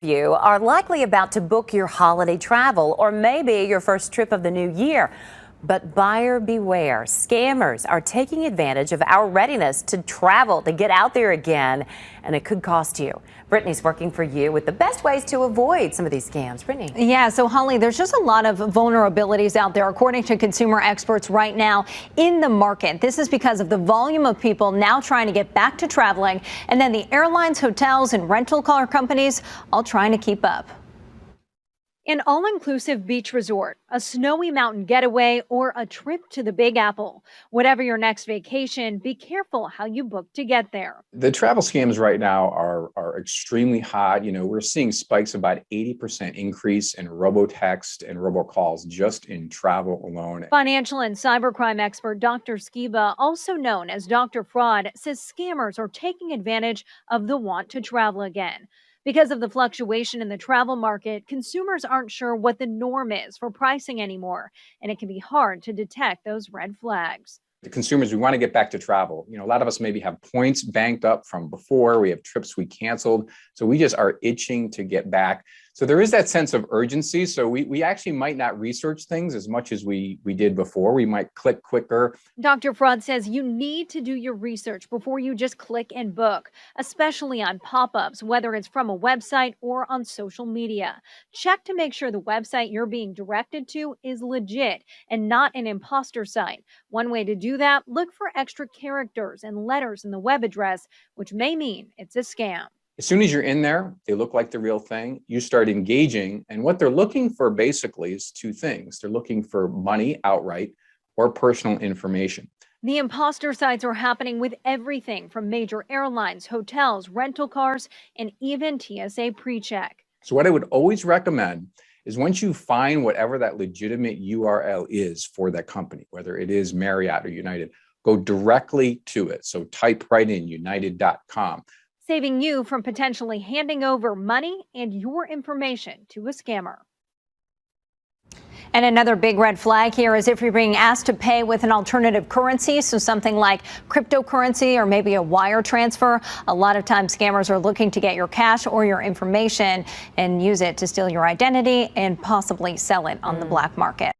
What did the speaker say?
You are likely about to book your holiday travel or maybe your first trip of the new year. But buyer beware, scammers are taking advantage of our readiness to travel, to get out there again, and it could cost you. Brittany's working for you with the best ways to avoid some of these scams. Brittany. Yeah, so Holly, there's just a lot of vulnerabilities out there, according to consumer experts right now in the market. This is because of the volume of people now trying to get back to traveling, and then the airlines, hotels, and rental car companies all trying to keep up. An all-inclusive beach resort, a snowy mountain getaway, or a trip to the Big Apple. Whatever your next vacation, be careful how you book to get there. The travel scams right now are extremely hot. We're seeing spikes about 80% increase in robotext and robocalls just in travel alone. Financial and cybercrime expert Dr. Skiba, also known as Dr. Fraud, says scammers are taking advantage of the want to travel again. Because of the fluctuation in the travel market, consumers aren't sure what the norm is for pricing anymore, and it can be hard to detect those red flags. The consumers, we want to get back to travel. A lot of us maybe have points banked up from before. We have trips we canceled. So we just are itching to get back. So there is that sense of urgency. So we actually might not research things as much as we did before. We might click quicker. Dr. Fraud says you need to do your research before you just click and book, especially on pop-ups, whether it's from a website or on social media. Check to make sure the website you're being directed to is legit and not an imposter site. One way to do that, look for extra characters and letters in the web address, which may mean it's a scam. As soon as you're in there, they look like the real thing. You start engaging, and what they're looking for basically is two things. They're looking for money outright or personal information. The imposter sites are happening with everything from major airlines, hotels, rental cars, and even TSA PreCheck. So what I would always recommend is once you find whatever that legitimate URL is for that company, whether it is Marriott or United, go directly to it. So type right in united.com. Saving you from potentially handing over money and your information to a scammer. And another big red flag here is if you're being asked to pay with an alternative currency, so something like cryptocurrency or maybe a wire transfer. A lot of times scammers are looking to get your cash or your information and use it to steal your identity and possibly sell it on the black market.